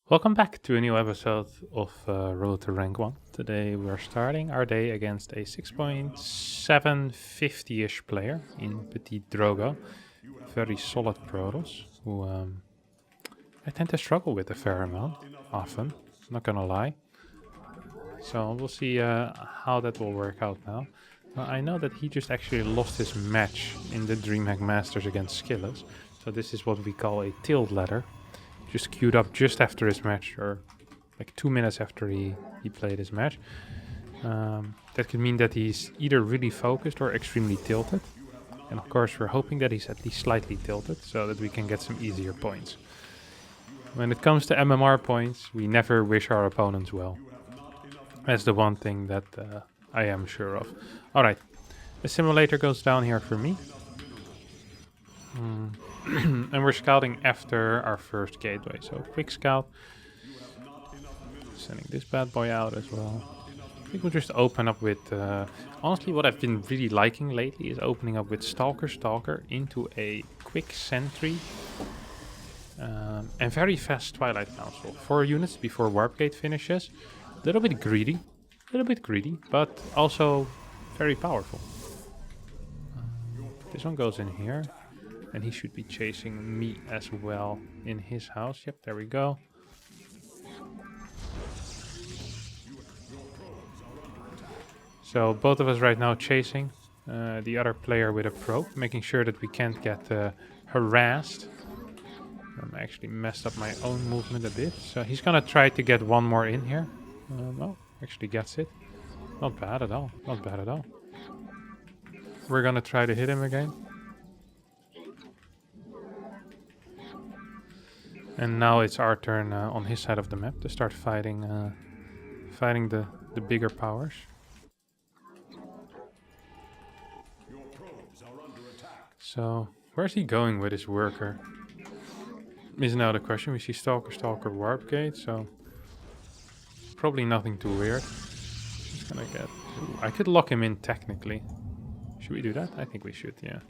Welcome back to a new episode of Road to Rank 1. Today we're starting our day against a 6.750-ish player in Petit Drogo. Very solid Protoss, who I tend to struggle with a fair amount, often, not gonna lie. So we'll see how that will work out now. I know that he just actually lost his match in the DreamHack Masters against Skillets, so this is what we call a tilde ladder. Just queued up just after his match, or like 2 minutes after he played his match. That could mean that he's either really focused or extremely tilted. And of course we're hoping that he's at least slightly tilted, so that we can get some easier points. When it comes to MMR points, we never wish our opponents well. That's the one thing that I am sure of. Alright, the simulator goes down here for me. And we're scouting after our first gateway. So quick scout. Sending this bad boy out as well. I think we'll just open up with... honestly, what I've been really liking lately is opening up with Stalker into a quick sentry. And very fast Twilight Council. 4 units before Warp Gate finishes. A little bit greedy, but also very powerful. This one goes in here. And he should be chasing me as well in his house. Yep, there we go. So both of us right now chasing the other player with a probe, making sure that we can't get harassed. I actually messed up my own movement a bit. So he's gonna try to get one more in here. No, actually gets it. Not bad at all. Not bad at all. We're gonna try to hit him again. And now it's our turn on his side of the map to start fighting the bigger powers. So, where's he going with his worker? Is now the question. We see Stalker, Warp Gate, so probably nothing too weird. Just gonna get... Ooh, I could lock him in technically. Should we do that? I think we should, yeah.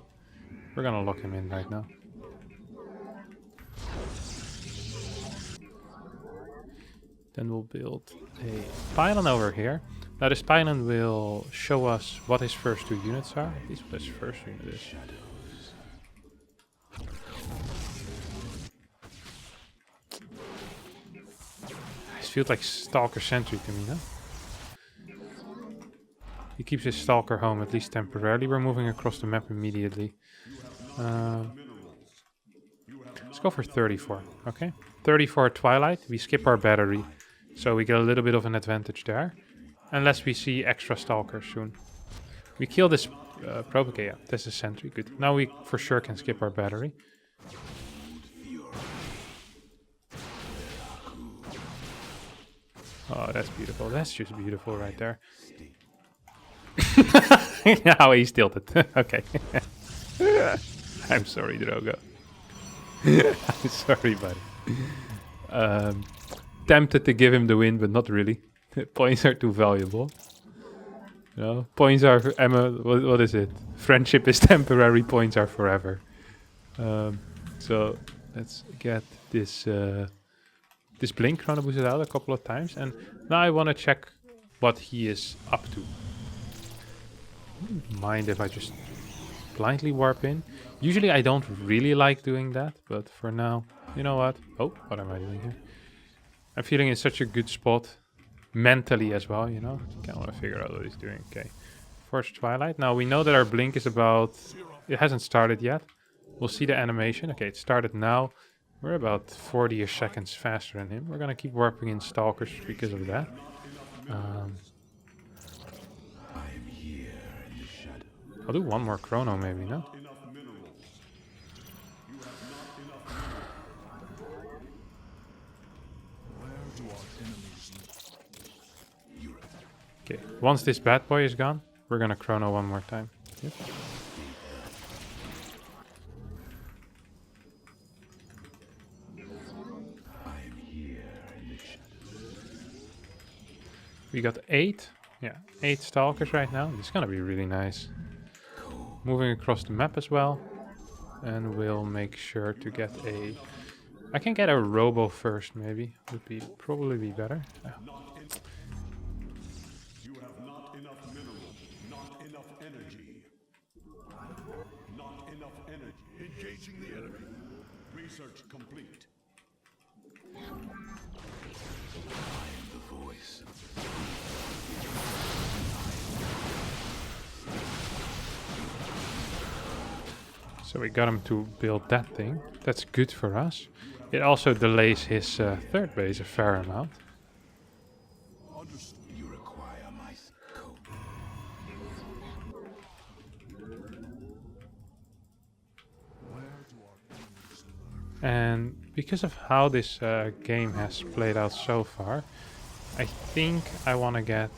We're gonna lock him in right now. Then we'll build a pylon over here. Now this pylon will show us what his first 2 units are. At least what his first unit is. This feels like Stalker Sentry to me, huh? He keeps his Stalker home, at least temporarily. We're moving across the map immediately. Let's go for 34, okay? 34 Twilight, we skip our battery. So we get a little bit of an advantage there. Unless we see extra Stalkers soon. We kill this probe. Okay, yeah, this is Sentry. Good. Now we for sure can skip our battery. Oh, that's beautiful. That's just beautiful right there. Now he's tilted. Okay. I'm sorry, Drogo. I'm sorry, buddy. Tempted to give him the win, but not really. Points are too valuable. You know, points are Emma. What is it? Friendship is temporary. Points are forever. So let's get this this blink chrono boosted out a couple of times, and now I want to check what he is up to. Mind if I just blindly warp in? Usually I don't really like doing that, but for now, you know what? Oh, what am I doing here? I'm feeling in such a good spot, mentally as well, you know? Kind of want to figure out what he's doing. Okay. Force Twilight. Now we know that our blink is about... It hasn't started yet. We'll see the animation. Okay, it started now. We're about 40-ish seconds faster than him. We're going to keep warping in Stalkers because of that. I'll do one more chrono maybe, no? Okay, once this bad boy is gone, we're gonna chrono one more time. Yep. We got 8. Yeah, 8 Stalkers right now. This is gonna be really nice. Moving across the map as well. And we'll make sure to get a I can get a robo first, maybe. Would be probably be better. Yeah. You have not enough mineral, not enough energy. Not enough energy. Engaging the enemy. Research complete. I am the voice. So we got him to build that thing. That's good for us. It also delays his third base a fair amount. You require my scope. And because of how this game has played out so far, I think I want to get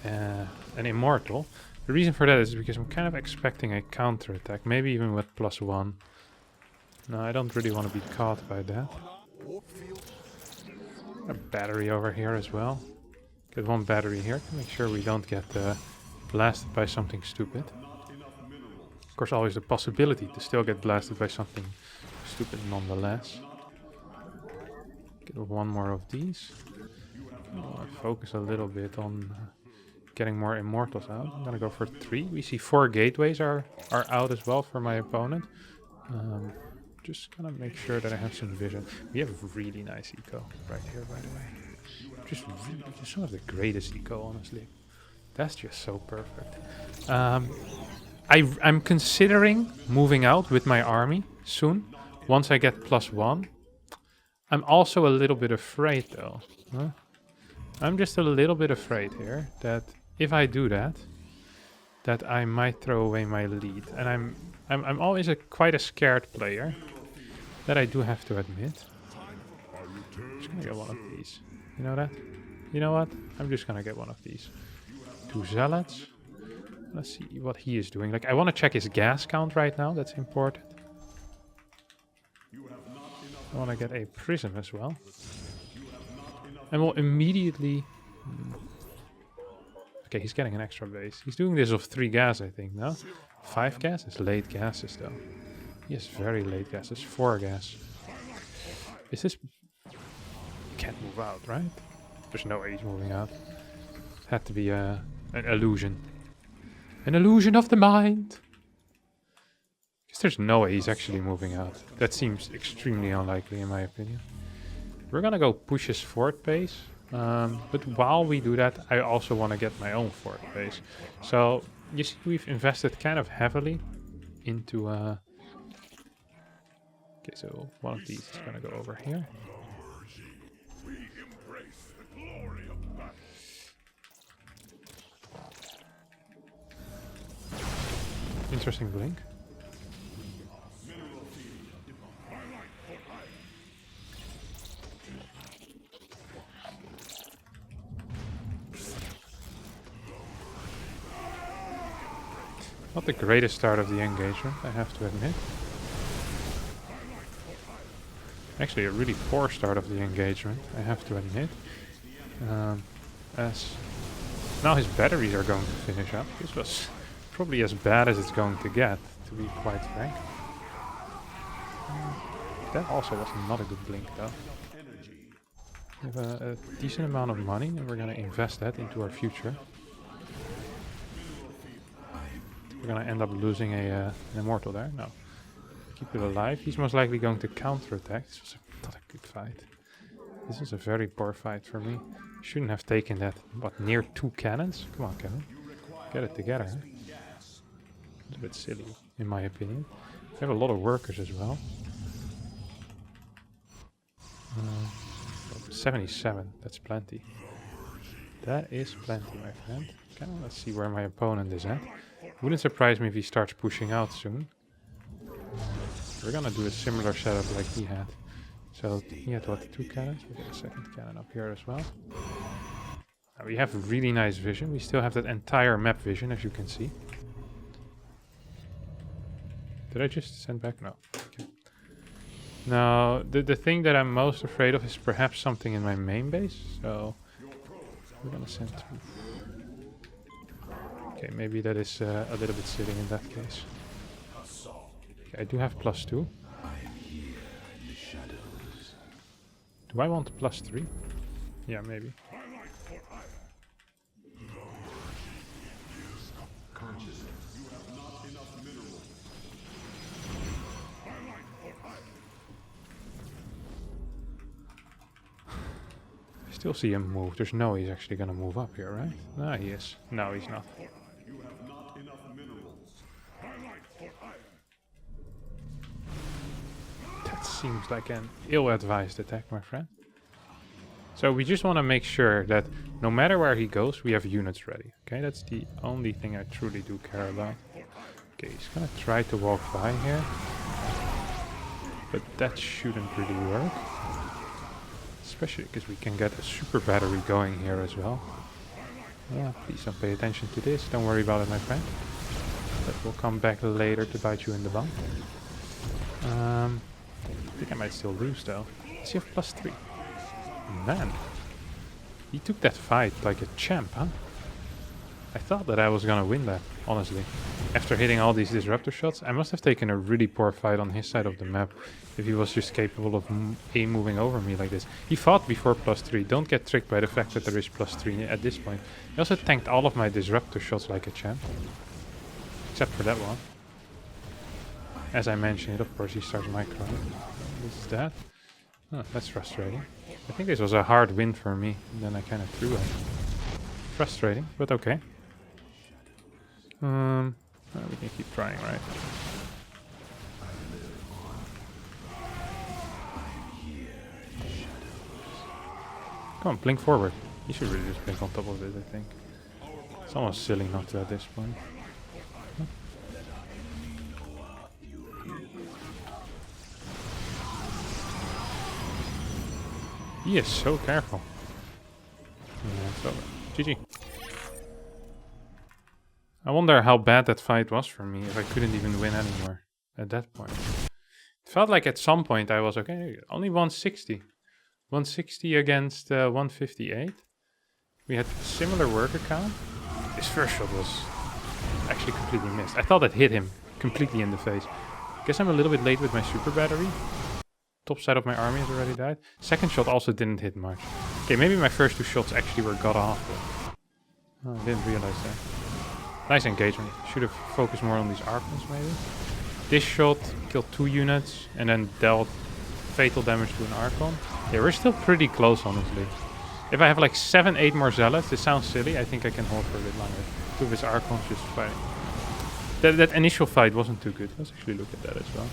an immortal. The reason for that is because I'm kind of expecting a counter attack, maybe even with +1. No, I don't really want to be caught by that. A battery over here as well. Get one battery here to make sure we don't get blasted by something stupid. Of course, always the possibility to still get blasted by something stupid nonetheless. Get one more of these. Focus a little bit on getting more immortals out. I'm gonna go for 3. We see 4 gateways are out as well for my opponent. Just gonna make sure that I have some vision. We have really nice eco right here, by the way. Just some of the greatest eco, honestly. That's just so perfect. I'm considering moving out with my army soon, once I get +1. I'm also a little bit afraid though. Huh? I'm just a little bit afraid here that if I do that, that I might throw away my lead. And I'm always quite a scared player. That I do have to admit. I'm just gonna get one of these. You know that? You know what? I'm just gonna get one of these. 2 zealots. Let's see what he is doing. Like, I want to check his gas count right now. That's important. I want to get a prism as well. And we'll immediately... Okay, he's getting an extra base. He's doing this of 3 gas, I think, no? 5 gas? It's late gases, though. Yes, very late gases. 4 gas. Is this... Can't move out, right? There's no way he's moving out. Had to be an illusion. An illusion of the mind! Because there's no way he's actually moving out. That seems extremely unlikely in my opinion. We're gonna go push his fort base. But while we do that, I also want to get my own fort base. So, you see, we've invested kind of heavily into... Okay, so one of these is gonna go over here. Interesting blink. Not the greatest start of the engagement, I have to admit. Actually, a really poor start of the engagement, I have to admit. As now his batteries are going to finish up. This was probably as bad as it's going to get, to be quite frank. That also was not a good blink, though. We have a decent amount of money, and we're going to invest that into our future. We're going to end up losing an immortal there. No. Keep it alive. He's most likely going to counterattack. This was not a good fight. This is a very poor fight for me. Shouldn't have taken that, what, near 2 cannons? Come on, Kevin. Get it together. It's a bit silly, in my opinion. We have a lot of workers as well. 77, that's plenty. That is plenty, my friend. Okay, let's see where my opponent is at. Wouldn't surprise me if he starts pushing out soon. We're gonna do a similar setup like he had. So he had what, 2 cannons? We get a second cannon up here as well. Now we have really nice vision. We still have that entire map vision, as you can see. Did I just send back? No. Okay. Now, the thing that I'm most afraid of is perhaps something in my main base. So we're gonna send 2. Okay, maybe that is a little bit silly in that case. Okay, I do have +2. Do I want +3? Yeah, maybe. I still see him move. There's no he's actually gonna move up here, right? Ah, he is. No, he's not. You have not enough minerals. That seems like an ill-advised attack, my friend. So we just want to make sure that no matter where he goes, we have units ready. Okay, that's the only thing I truly do care about. Okay, he's gonna try to walk by here. But that shouldn't really work. Especially because we can get a super battery going here as well. Yeah, please don't pay attention to this. Don't worry about it, my friend. That will come back later to bite you in the bum. I think I might still lose though. Does he have +3? Man. He took that fight like a champ, huh? I thought that I was gonna win that, honestly. After hitting all these disruptor shots, I must have taken a really poor fight on his side of the map if he was just capable of moving over me like this. He fought before +3. Don't get tricked by the fact that there is +3 at this point. He also tanked all of my disruptor shots like a champ. Except for that one. As I mentioned it, of course, he starts microing. This is that. Oh, that's frustrating. I think this was a hard win for me, and then I kind of threw it. Frustrating, but okay. Well, we can keep trying, right? Come on, blink forward. You should really just blink on top of it, I think. It's almost silly not to at this point. He is so careful. Yeah, it's over. GG. I wonder how bad that fight was for me if I couldn't even win anymore at that point. It felt like at some point I was okay, only 160. 160 against 158. We had similar worker count. His first shot was actually completely missed. I thought that hit him completely in the face. Guess I'm a little bit late with my super battery. Top side of my army has already died. Second shot also didn't hit much. Okay, maybe my first two shots actually were got off. Oh, I didn't realize that. Nice engagement. Should have focused more on these Archons maybe. This shot killed 2 units and then dealt fatal damage to an Archon. Yeah, we're still pretty close, honestly. If I have like 7-8 more Zealots, this sounds silly, I think I can hold for a bit longer. 2 of his Archons just fighting. That initial fight wasn't too good. Let's actually look at that as well.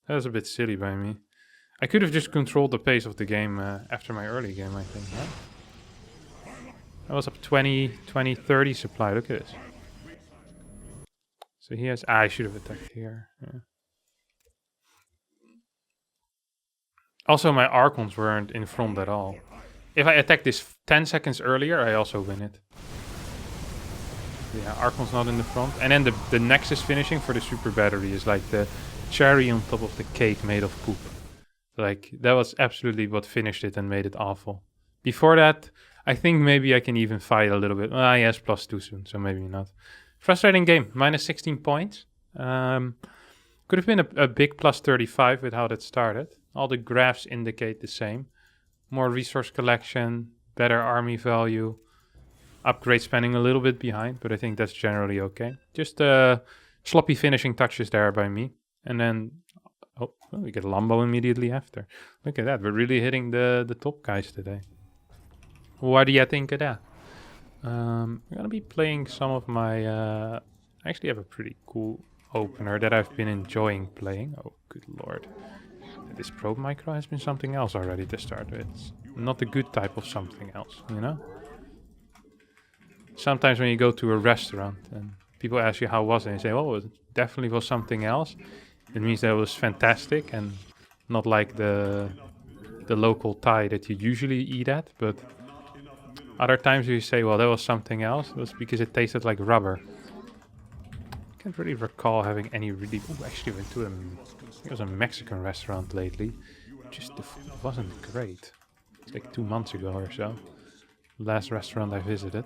That was a bit silly by me. I could have just controlled the pace of the game after my early game, I think. Right? I was up 20, 30 supply. Look at this. So he has... I should have attacked here. Yeah. Also, my Archons weren't in front at all. If I attack this 10 seconds earlier, I also win it. Yeah, Archon's not in the front. And then the Nexus finishing for the super battery is like the cherry on top of the cake made of poop. Like, that was absolutely what finished it and made it awful. Before that, I think maybe I can even fight a little bit. Ah, yes, +2 soon, so maybe not. Frustrating game, minus 16 points. Could have been a big +35 with how that started. All the graphs indicate the same. More resource collection, better army value, upgrade spending a little bit behind, but I think that's generally okay. Just sloppy finishing touches there by me. And then... Oh, well, we get Lambo immediately after. Look at that. We're really hitting the top guys today. What do you think of that? I'm going to be playing some of my... I actually have a pretty cool opener that I've been enjoying playing. Oh, good lord. This probe micro has been something else already to start with. It's not a good type of something else, you know? Sometimes when you go to a restaurant and people ask you how was it, and you say, oh, it definitely was something else. It means that it was fantastic and not like the local Thai that you usually eat at. But other times you say, well, that was something else. It was because it tasted like rubber. I can't really recall having any really... Ooh, actually went to it was a Mexican restaurant lately. Just the food wasn't great. It's like 2 months ago or so. Last restaurant I visited.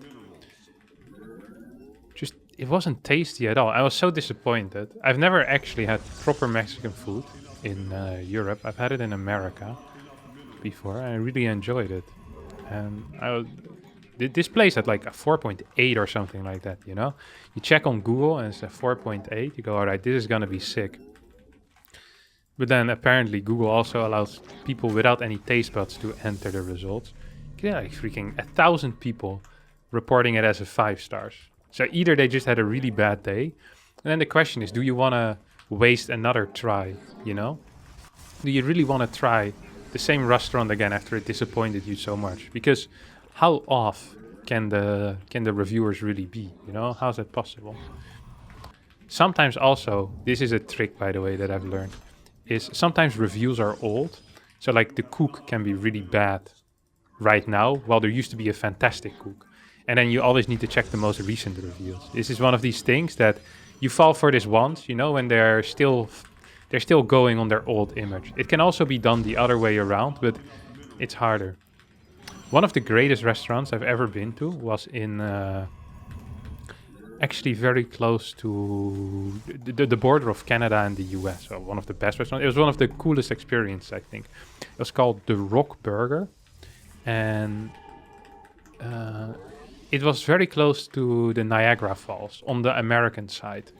Just, it wasn't tasty at all. I was so disappointed. I've never actually had proper Mexican food in Europe. I've had it in America. before, and I really enjoyed it. And this place had like a 4.8 or something like that, you know? You check on Google and it's a 4.8. You go, all right, this is gonna be sick. But then apparently Google also allows people without any taste buds to enter the results. You get like freaking 1,000 people reporting it as a 5 stars. So either they just had a really bad day, and then the question is, do you want to waste another try, you know? Do you really want to try the same restaurant again after it disappointed you so much? Because how off can the reviewers really be, you know? How's that possible? Sometimes also, this is a trick, by the way, that I've learned, is sometimes reviews are old. So like the cook can be really bad right now, while there used to be a fantastic cook. And then you always need to check the most recent reviews. This is one of these things that you fall for this once, you know, when they're still going on their old image. It can also be done the other way around, but it's harder. One of the greatest restaurants I've ever been to was in actually very close to the border of Canada and the US. So one of the best restaurants. It was one of the coolest experiences, I think. It was called the Rock Burger, and it was very close to the Niagara Falls on the American side.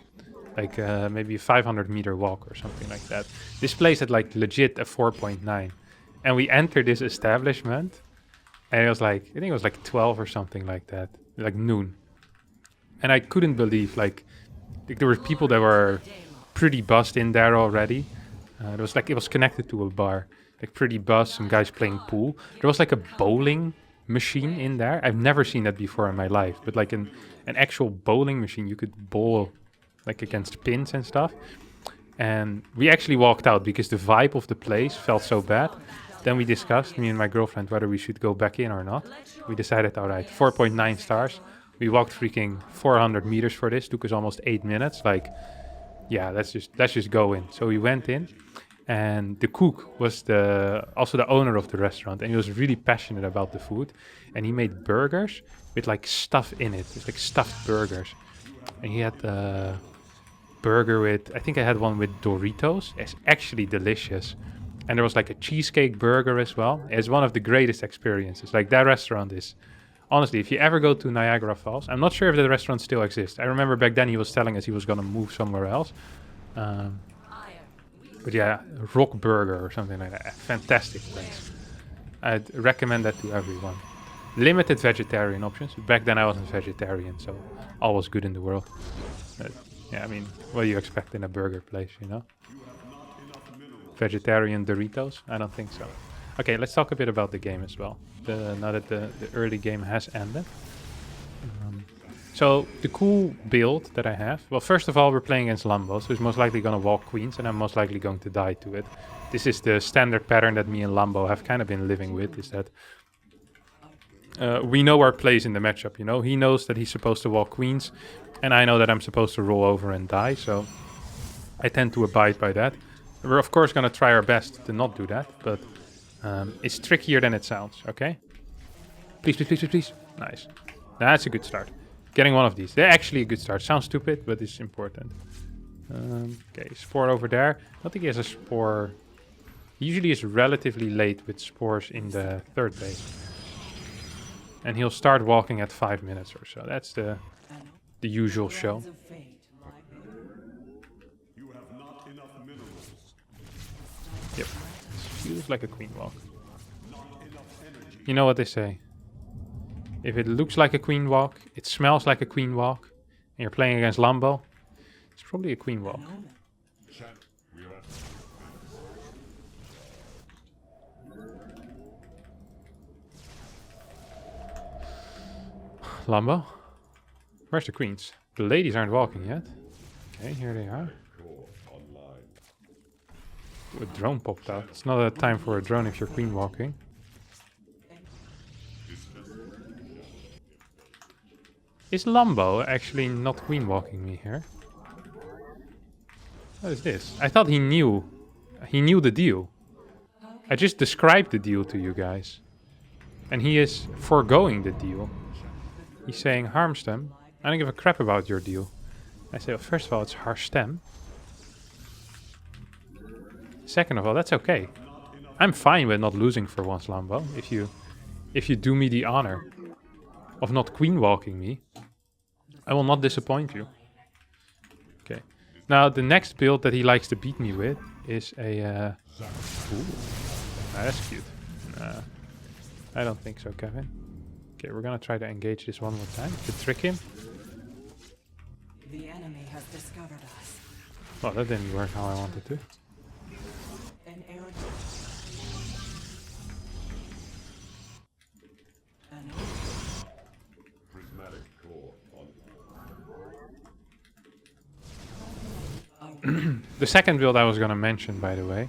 Like maybe a 500-meter walk or something like that. This place had like legit a 4.9. And we entered this establishment, and it was like, I think it was like 12 or something like that, like noon. And I couldn't believe, like there were people that were pretty buzzed in there already. It was connected to a bar, like pretty buzzed, some guys playing pool. There was like a bowling machine in there. I've never seen that before in my life, but like an actual bowling machine. You could bowl like against pins and stuff. And we actually walked out because the vibe of the place felt so bad. Then we discussed, me and my girlfriend, whether we should go back in or not. We decided, all right, 4.9 stars. We walked freaking 400 meters for this. Took us almost 8 minutes. Like, yeah, let's just go in. So we went in, and the cook was also the owner of the restaurant, and he was really passionate about the food. And he made burgers with like stuff in it. It's like stuffed burgers. And he had burger with, I think I had one with Doritos. It's actually delicious. And there was like a cheesecake burger as well. It's one of the greatest experiences. Like that restaurant is, honestly, if you ever go to Niagara Falls, I'm not sure if the restaurant still exists. I remember back then he was telling us he was going to move somewhere else. But yeah, Rock Burger or something like that. Fantastic place. I'd recommend that to everyone. Limited vegetarian options. Back then I wasn't vegetarian, so all was good in the world. Yeah, I mean, what do you expect in a burger place, you know? Vegetarian Doritos? I don't think so. Okay, let's talk a bit about the game as well. Now that the early game has ended. So the cool build that I have, well, first of all, we're playing against Lambo, so he's most likely going to walk queens, and I'm most likely going to die to it. This is the standard pattern that me and Lambo have kind of been living with, is that we know our place in the matchup, you know? He knows that he's supposed to walk queens, and I know that I'm supposed to roll over and die, so I tend to abide by that. We're of course going to try our best to not do that, but it's trickier than it sounds, okay? Please, please, please, please, please. Nice. That's a good start. Getting one of these. They're actually a good start. Sounds stupid, but it's important. Okay, Spore over there. I don't think he has a Spore. He usually is relatively late with Spores in the third base. And he'll start walking at 5 minutes or so. That's the usual show. Yep. Feels like a queen walk. You know what they say. If it looks like a queen walk, it smells like a queen walk, and you're playing against Lambo, it's probably a queen walk. Lambo? Where's the queens? The ladies aren't walking yet. Okay, here they are. A drone popped out. It's not a time for a drone if you're queen walking. Is Lambo actually not queen walking me here? What is this? I thought he knew the deal. I just described the deal to you guys. And he is foregoing the deal. He's saying, Harstem, I don't give a crap about your deal. I say, well, first of all, it's Harstem. Second of all, that's okay. I'm fine with not losing for once, Lambo. If you do me the honor of not queen walking me, I will not disappoint you. Okay. Now the next build that he likes to beat me with is a. Ooh, that's cute. I don't think so, Kevin. Okay, we're gonna try to engage this one more time to trick him. The enemy has discovered us. Well, that didn't work how I wanted to. An arrow. Prismatic core on. The second build I was gonna mention, by the way,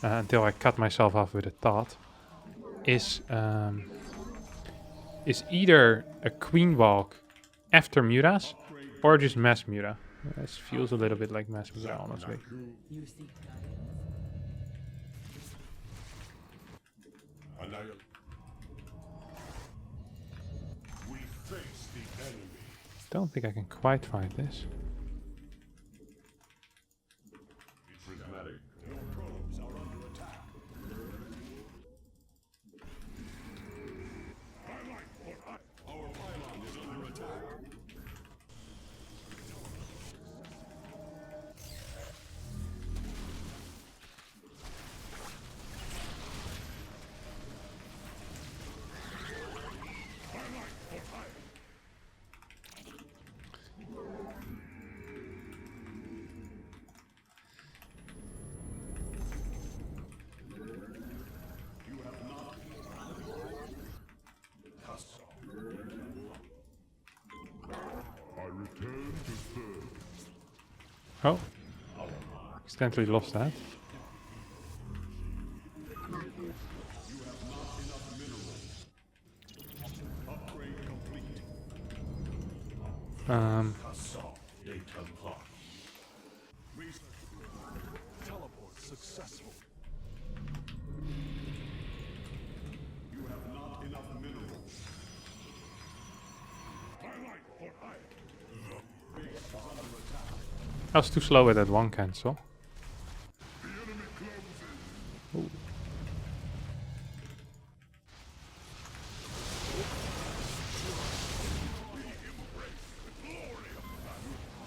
until I cut myself off with a thought, is either a queen walk after Muras or just mass Mura. This feels a little bit like mass Mura, honestly. You seek guidance. Annihilate. We face the enemy. Don't think I can quite fight this. Prismatic. Your probes are under attack. Our pylon is under attack. I return to third. Oh, accidentally lost that. Upgrade complete. Teleport successful. You have not enough minerals. Highlight for high. Base is under attack. I was too slow with that one cancel. The enemy closes. Ooh.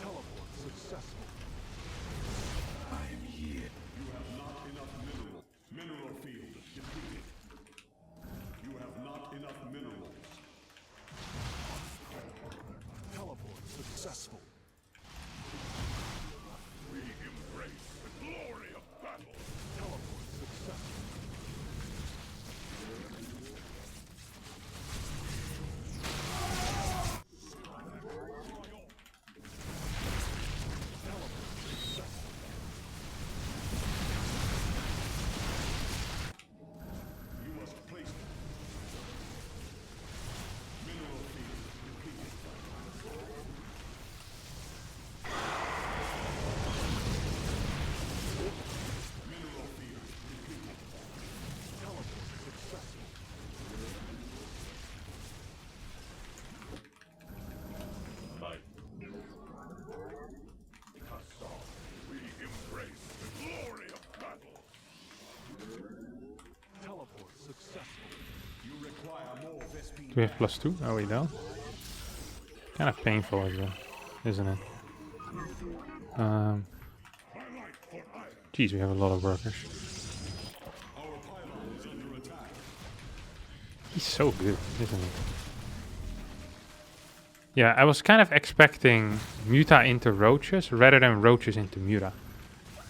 Teleport successful. I am here. You have not enough mineral. Mineral field depleted. You have not enough minerals. Teleport successful. We embrace the glory of battle. Teleport successful. You must place mineral field depleted. Mineral field depleted. Teleport successful. Light. We embrace the glory of battle. Teleport successful. You require more Vespine. Do we have +2? Oh, we don't. Kind of painful, isn't it? Geez, we have a lot of workers. Our pylon is under attack. He's so good, isn't he? Yeah, I was kind of expecting Muta into roaches rather than roaches into Muta.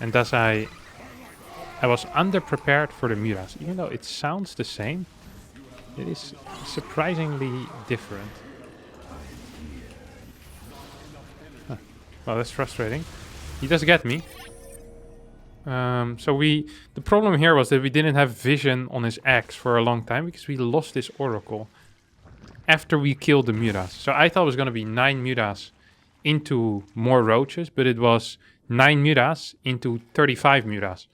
And thus I was underprepared for the Mutas. Even though it sounds the same, it is surprisingly different. Huh. Well, that's frustrating. He does get me. The problem here was that we didn't have vision on his axe for a long time because we lost this oracle after we killed the Mutas. So I thought it was going to be 9 Mutas into more roaches, but it was 9 Mutas into 35 Mutas.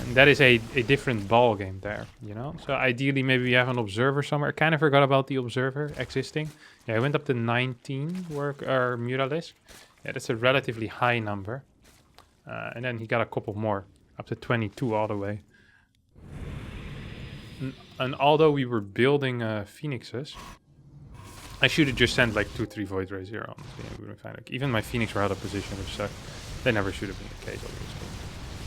And that is a different ball game there, you know? So ideally maybe we have an observer somewhere. I kind of forgot about the observer existing. Yeah, I went up to 19 Mutalisk. Yeah, that's a relatively high number. And then he got a couple more, up to 22 all the way. And although we were building Phoenixes, I should have just sent like 2-3 Void Rays here, honestly. And we would have found, like, even my Phoenix were out of position, which sucked. They never should have been the case, obviously.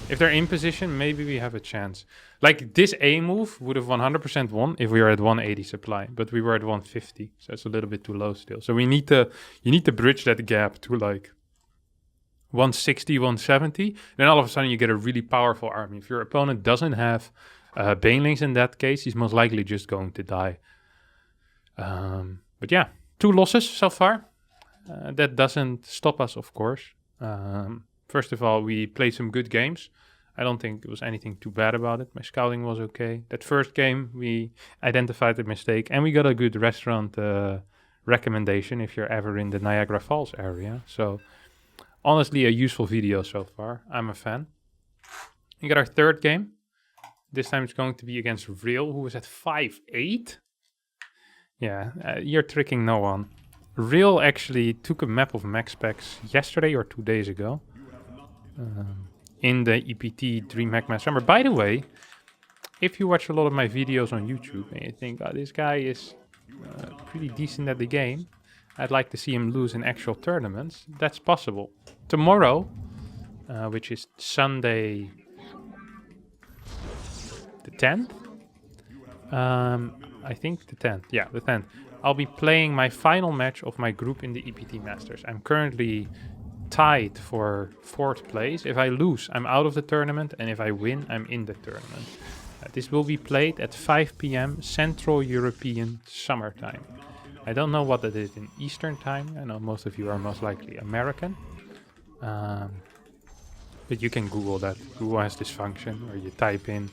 If they're in position, maybe we have a chance. Like, this A move would have 100% won if we were at 180 supply, but we were at 150, so it's a little bit too low still. So we need to, you need to bridge that gap to like 160, 170. Then all of a sudden you get a really powerful army. If your opponent doesn't have Banelings in that case, he's most likely just going to die. But yeah, 2 losses so far. That doesn't stop us, of course. First of all, we played some good games. I don't think there was anything too bad about it. My scouting was okay. That first game, we identified the mistake, and we got a good restaurant recommendation if you're ever in the Niagara Falls area. So, honestly, a useful video so far. I'm a fan. We got our third game. This time it's going to be against Real, who is at 5'8". Yeah, you're tricking no one. Real actually took a map of max specs yesterday or 2 days ago. In the EPT Dream Hack Match Summer. By the way, if you watch a lot of my videos on YouTube and you think, oh, this guy is pretty decent at the game, I'd like to see him lose in actual tournaments, that's possible. Tomorrow, which is Sunday the 10th, I think the 10th, yeah, the 10th, I'll be playing my final match of my group in the EPT Masters. I'm currently tied for 4th place. If I lose, I'm out of the tournament, and if I win, I'm in the tournament. This will be played at 5 p.m. Central European summertime. I don't know what that is in Eastern time. I know most of you are most likely American. But you can Google that. Google has this function where you type in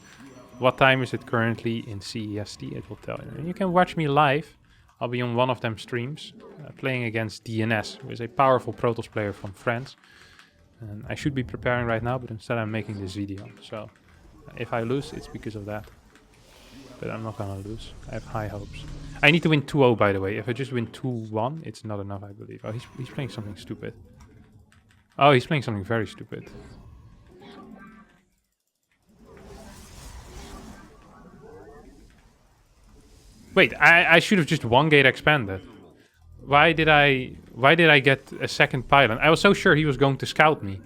what time is it currently in CEST. It will tell you. And you can watch me live. I'll be on one of them streams playing against DNS, who is a powerful Protoss player from France. And I should be preparing right now, but instead I'm making this video. So if I lose, it's because of that. But I'm not gonna lose. I have high hopes. I need to win 2-0, by the way. If I just win 2-1, it's not enough, I believe. Oh, he's playing something stupid. Oh, he's playing something very stupid. Wait, I should have just 1 gate expanded. Why did I get a second pylon? I was so sure he was going to scout me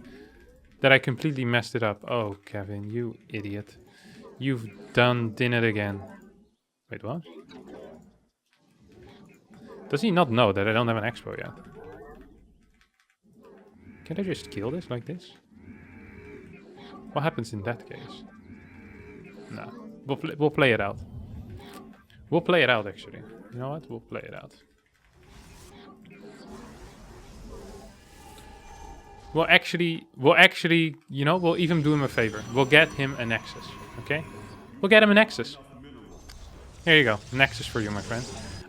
that I completely messed it up. Oh, Kevin, you idiot. You've done it again. Wait, what? Does he not know that I don't have an expo yet? Can I just kill this like this? What happens in that case? No. We'll play it out. We'll play it out, actually. You know what? We'll play it out. We'll actually, you know, we'll even do him a favor. We'll get him a Nexus, okay? We'll get him a Nexus. Here you go. Nexus for you, my friend.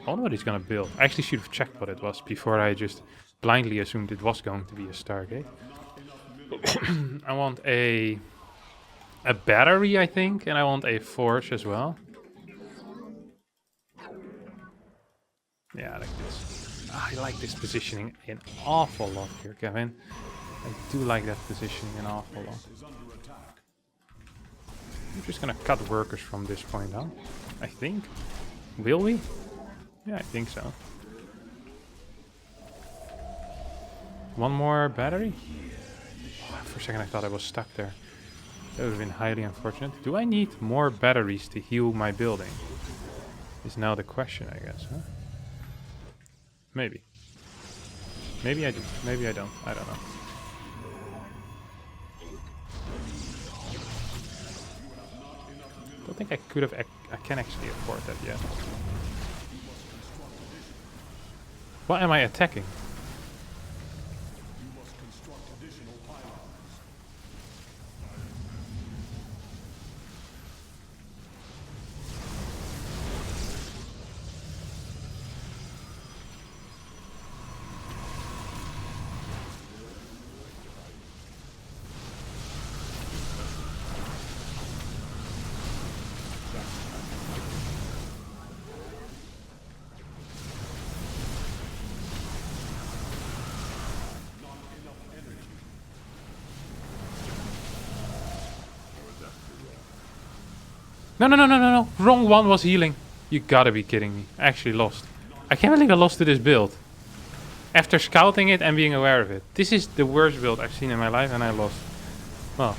I wonder what he's gonna build. I actually should have checked what it was before I just blindly assumed it was going to be a Stargate. I want a battery, I think, and I want a forge as well. Yeah, I like this. I like this positioning an awful lot here, Kevin. I do like that positioning an awful lot. I'm just gonna cut workers from this point on, I think. Will we? Yeah, I think so. One more battery? Oh, for a second I thought I was stuck there. That would have been highly unfortunate. Do I need more batteries to heal my building? Is now the question, I guess, huh? Maybe. Maybe I do. Maybe I don't. I don't know. Don't think I could have. I can actually afford that yet. What am I attacking? No, no, no, no, no, no. Wrong one was healing. You gotta be kidding me. I actually lost. I can't believe I lost to this build. After scouting it and being aware of it. This is the worst build I've seen in my life and I lost. Well.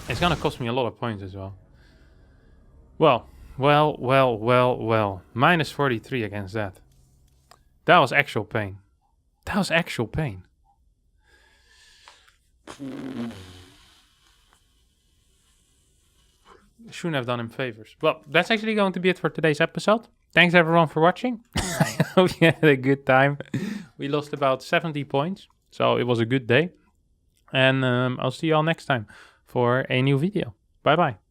It's gonna cost me a lot of points as well. Well. Minus 43 against that. That was actual pain. That was actual pain. Shouldn't have done him favors. Well, that's actually going to be it for today's episode. Thanks everyone for watching. I hope you had a good time. We lost about 70 points, so it was a good day. And I'll see you all next time for a new video. Bye bye.